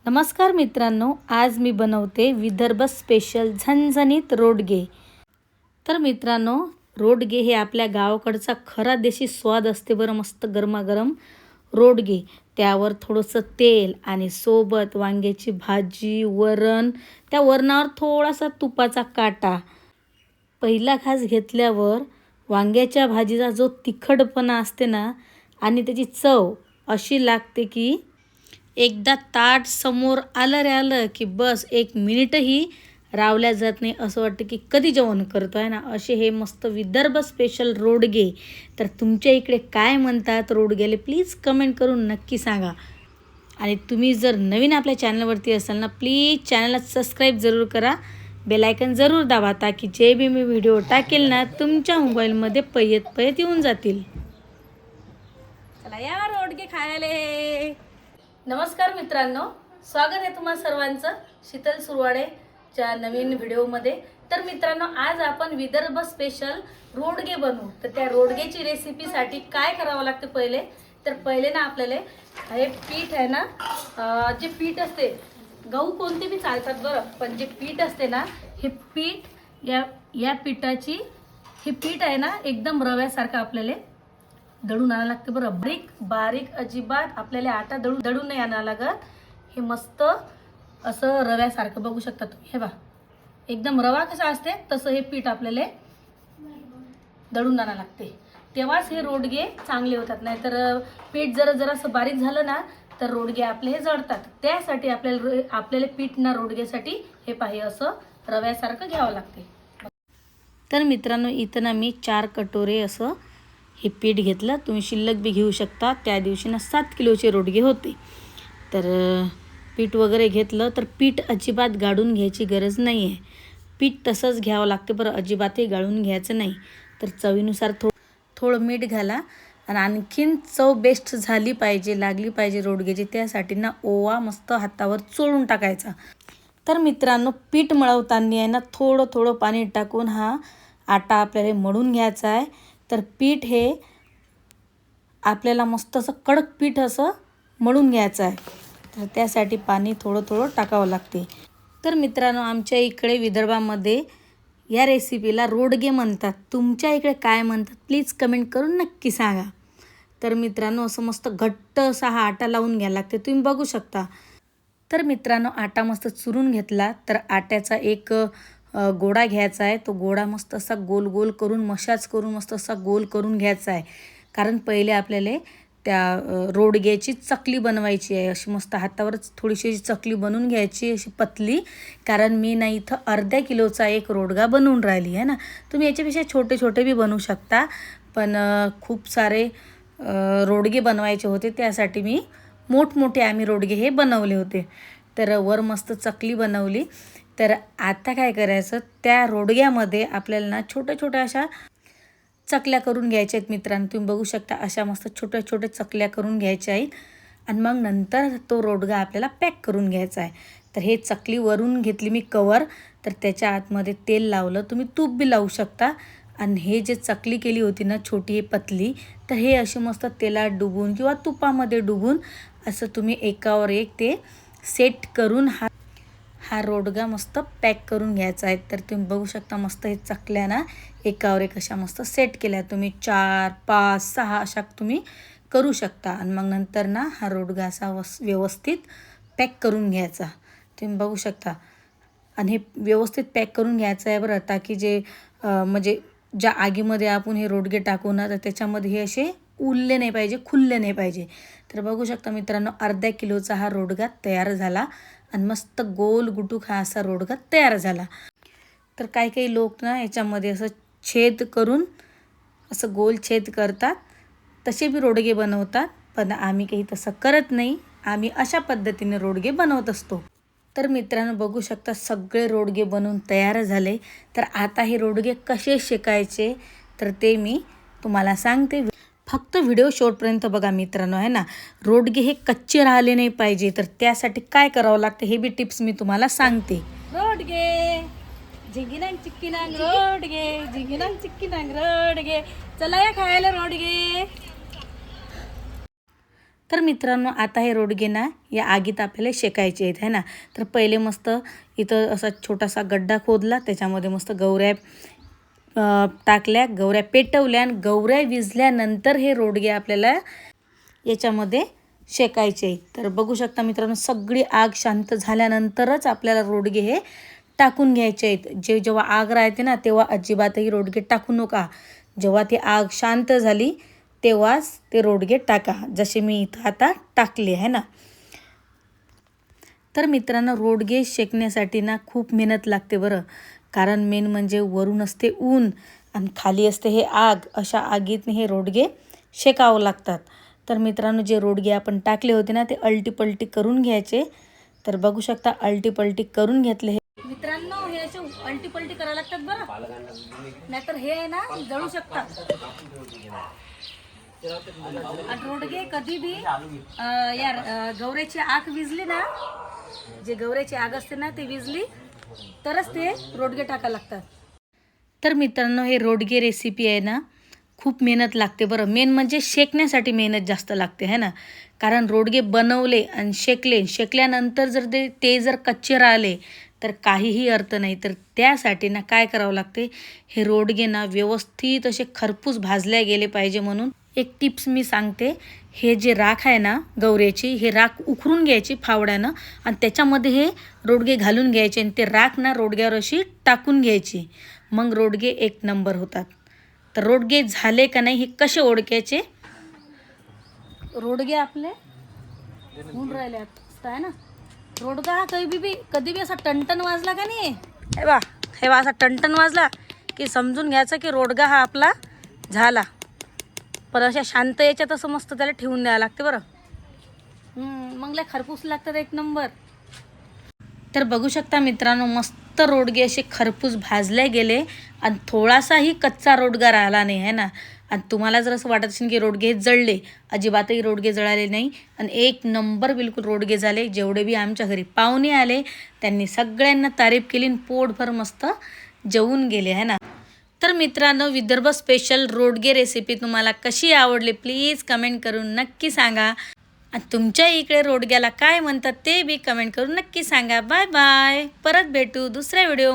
नमस्कार मित्रांनो, आज मी बनवते विदर्भ स्पेशल झणझणीत रोडगे। तर मित्रांनो, रोडगे हे आपल्या गावाकडचा खरा देशी स्वाद असते बरं। मस्त गरमागरम रोडगे, त्यावर थोडंसं तेल आणि सोबत वांग्याची भाजी, वरण, त्या वरणावर थोडासा तुपाचा काटा। पहिला घास घेतल्यावर वांग्याच्या भाजीचा जो तिखटपणा असते ना आणि त्याची चव अशी लागते की एकदा ताट समोर आलं रे आलं की बस एक मिनिटही रावल्या जात नाही, असं वाटतं की कधी जेवण करतो आहे ना। असे हे मस्त विदर्भ स्पेशल रोडगे। तर तुमच्या इकडे काय म्हणतात रोडग्याले प्लीज कमेंट करून नक्की सांगा। आणि तुम्ही जर नवीन आपल्या चॅनलवरती असाल ना, प्लीज चॅनलला सबस्क्राईब जरूर करा, बेल आयकन जरूर दाबा, ताकी जे बी मी व्हिडिओ टाकेल ना तुमच्या मोबाईलमध्ये पयत येऊन जातील। चला या रोडगे खायला। नमस्कार मित्रांनो, स्वागत आहे तुम्हा सर्वांचं शीतल सुरवाडेच्या नवीन व्हिडिओमध्ये। तर मित्रांनो, आज आपण विदर्भ स्पेशल रोडगे बनवू। तर त्या रोडगेची रेसिपीसाठी काय करावं लागतं पहिले ना आपल्याला हे पीठ आहे ना, जे पीठ असते गहू कोणते बी चालतात बरं, पण जे पीठ असते ना हे पीठ या पिठाची हे पीठ आहे ना एकदम रव्यासारखं आपल्याला दळून आणायला लागते बरं। बारीक अजिबात आपल्याला आटा दळून नाही आणायला लागत। हे मस्त असं रव्यासारखं बघू शकता तुम्ही, हे बघा एकदम रवा कसा असते तसं हे पीठ आपल्याला दळून आणायला लागते, तेव्हाच हे रोडगे चांगले होतात। नाहीतर पीठ जरासं बारीक झालं ना तर रोडगे आपले हे जळतात। त्यासाठी आपल्याला पीठ ना रोडगेसाठी हे पाहिजे असं रव्यासारखं घ्यावं लागते। तर मित्रांनो, इथं ना मी 4 कटोरे असं हे पीठ घेतलं, तुम्ही शिल्लक बी घेऊ शकता। त्या दिवशी ना 7 किलोचे रोडगे होते। तर पीठ वगैरे घेतलं, तर पीठ अजिबात गाळून घ्यायची गरज नाही आहे, पीठ तसंच घ्यावं लागते बरं, अजिबातही गाळून घ्यायचं नाही। तर चवीनुसार थोडं मीठ घाला आणि आणखीन चव बेस्ट झाली पाहिजे, लागली पाहिजे रोडग्याची, त्यासाठी ना ओवा मस्त हातावर चोळून टाकायचा। तर मित्रांनो, पीठ मळवताना आहे ना थोडं पाणी टाकून हा आटा आपल्याला मळून घ्यायचा आहे। तर पीठ हे आपल्याला मस्त असं कडक पीठ असं मळून घ्यायचं आहे, तर त्यासाठी पाणी थोडं टाकावं लागते। तर मित्रांनो, आमच्या इकडे विदर्भामध्ये या रेसिपीला रोडगे म्हणतात, तुमच्या इकडे काय म्हणतात प्लीज कमेंट करून नक्की सांगा। तर मित्रांनो, असं मस्त घट्ट असा हा आटा लावून घ्यायला लागते, तुम्ही बघू शकता। तर मित्रांनो, आटा मस्त चुरून घेतला, तर आट्याचा एक गोळा घ्यायचा आहे। तो गोळा मस्त असा गोल करून मशाज करून मस्त असा गोल करून घ्यायचा आहे, कारण पहिले आपल्याला त्या रोडग्याची चकली बनवायची आहे। अशी मस्त हातावरच थोडीशी चकली बनवून घ्यायची अशी पतली, कारण मी ना इथं अर्ध्या किलोचा एक रोडगा बनवून राहिली आहे ना। तुम्ही याच्यापेक्षा छोटे बी बनवू शकता, पण खूप सारे रोडगे बनवायचे होते, त्यासाठी मी मोठमोठे आम्ही रोडगे हे बनवले होते। तर वर मस्त चकली बनवली। तर आता काय करायचं, त्या रोडग्यामध्ये आपल्याला ना छोट्या अशा चकल्या करून घ्यायच्या आहेत। मित्रांनो, तुम्ही बघू शकता अशा मस्त छोट्या चकल्या करून घ्यायच्या आहेत, आणि मग नंतर तो रोडगा आपल्याला पॅक करून घ्यायचा आहे। तर हे चकली वरून घेतली मी कवर, तर त्याच्या आतमध्ये तेल लावलं, तुम्ही तूप बी लावू शकता। आणि हे जे चकली केली होती ना छोटी पतली, तर हे अशी मस्त तेलात डुबून किंवा तुपामध्ये डुबून असं तुम्ही एकावर एक ते सेट करून हा रोडगा मस्त पॅक करून घ्यायचा आहे। तर तुम्ही बघू शकता मस्त हे चकल्या ना एकावर एक अशा मस्त सेट केल्या, तुम्ही 4, 5, 6 अशा तुम्ही करू शकता। आणि मग नंतर ना हा रोडगा असा व्यवस्थित पॅक करून घ्यायचा, तुम्ही बघू शकता। आणि हे व्यवस्थित पॅक करून घ्यायचं आहे बरं, ताकी जे म्हणजे ज्या आगीमध्ये आपण हे रोडगे टाकू ना, तर त्याच्यामध्ये हे असे उरले नाही पाहिजे, खुलले नाही पाहिजे। तर बघू शकता मित्रांनो, अर्ध्या किलोचा हा रोडगा तयार झाला, आणि मस्त गोल गुटूक हा असा रोडगा तयार झाला। तर काही लोक ना याच्यामध्ये असं छेद करून असं गोल छेद करतात, तसे बी रोडगे बनवतात, पण आम्ही काही तसं करत नाही, आम्ही अशा पद्धतीने रोडगे बनवत असतो। तर मित्रांनो, बघू शकता सगळे रोडगे बनवून तयार झाले। तर आता हे रोडगे कसे शेकायचे तर ते मी तुम्हाला सांगते, फक्त व्हिडिओ शेवटपर्यंत बघा मित्रांनो, आहे ना। रोडगे हे कच्चे राहिले नाही पाहिजे, तर त्यासाठी काय करावं लागतं हे बी टिप्स मी तुम्हाला सांगते। रोडगे झिंगिनांग चिक्कीनांग रोडगे, झिंगिनांग चिक्कीनांग रोडगे, चला या खायला रोडगे। तर मित्रांनो आता हे रोडगे ना या आगीत आपल्याला शेकायचे आहेत है ना. तर पहिले मस्त इथं असा छोटासा गड्डा खोदला, त्याच्यामध्ये मस्त गवऱ्या टाकल्या, गवऱ्या पेटवल्या आणि गवऱ्या विझल्यानंतर हे रोडगे आपल्याला याच्यामध्ये शेकायचे आहेत. तर बघू शकता मित्रांनो, सगळी आग शांत झाल्यानंतरच आपल्याला रोडगे हे टाकून घ्यायचे आहेत. जेव्हा आग राहते ना तेव्हा अजिबातही रोडगे टाकू नका. जेव्हा ती आग शांत झाली तेव्हाच ते रोडगे टाका, जसे मी इथं आता टाकले आहे ना. तर मित्रांनो, रोडगे शेकण्यासाठी ना खूप मेहनत लागते बरं. कारण मेन म्हणजे वरून असते ऊन आणि खाली असते हे आग. अशा आगीतने हे रोडगे शेकावं लागतात. तर मित्रांनो, जे रोडगे आपण टाकले होते ना ते अलटी-पलटी करून घ्यायचे. तर बघू शकता अलटी-पलटी करून घेतले. मित्रांनो, हे असे अलटी-पलटी करायला लागतात बरं, नाहीतर हे आहे ना जळू शकतात. आणि रोडगे कधी बी गवऱ्याची आग विजली ना, जे गवऱ्याची आग असते ना ते विजली तरच ते रोडगे टाकायला लागतात. तर मित्रांनो, हे रोडगे रेसिपी आहे ना खूप मेहनत लागते बरं. मेन म्हणजे शेकण्यासाठी मेहनत जास्त लागते है ना. कारण रोडगे बनवले आणि शेकल्यानंतर जर ते जर कच्चे राहिले तर काहीही अर्थ नाही. तर त्यासाठी ना काय करावं लागते, हे रोडगे ना व्यवस्थित असे खरपूस भाजले गेले पाहिजे. म्हणून एक टिप्स मी सांगते. हे जे राख आहे ना गवऱ्याची, हे राख उखरून घ्यायची फावड्यानं आणि त्याच्यामध्ये हे रोडगे घालून घ्यायचे आणि ते राख ना रोडग्यावर अशी टाकून घ्यायची. मग रोडगे एक नंबर होतात. तर रोडगे झाले का नाही हे कसे ओळखायचे? रोडगे आपले होऊन राहिले आहे ना. रोडगा हा कधी बी असा टणटण वाजला का नाही, हे बा असा टणटण वाजला की समजून घ्यायचं की रोडगा हा आपला झाला. पण अशा शांत याच्यात असं मस्त त्याला ठेवून द्यावं लागते बरं. मग लय खरपूस लागतात एक नंबर. तर बघू शकता मित्रांनो, मस्त रोडगे असे खरपूस भाजले गेले आणि थोडासाही कच्चा रोडगा राहिला नाही आहे ना. आणि तुम्हाला जर असं वाटत असेल की रोडगे जळले, अजिबातही रोडगे जळाले नाही आणि एक नंबर बिलकुल रोडगे झाले. जेवढे बी आमच्या घरी पाहुणे आले त्यांनी सगळ्यांना तारीफ केली आणि पोटभर मस्त जेवून गेले आहे ना. तर मित्रांनो, विदर्भ स्पेशल रोडगे रेसिपी तुम्हाला कशी आवडली प्लीज कमेंट करून नक्की सांगा. आणि तुमच्या इकडे रोडग्याला काय म्हणतात ते बी कमेंट करून नक्की सांगा. Bye bye. परत भेटू दुसऱ्या व्हिडिओ.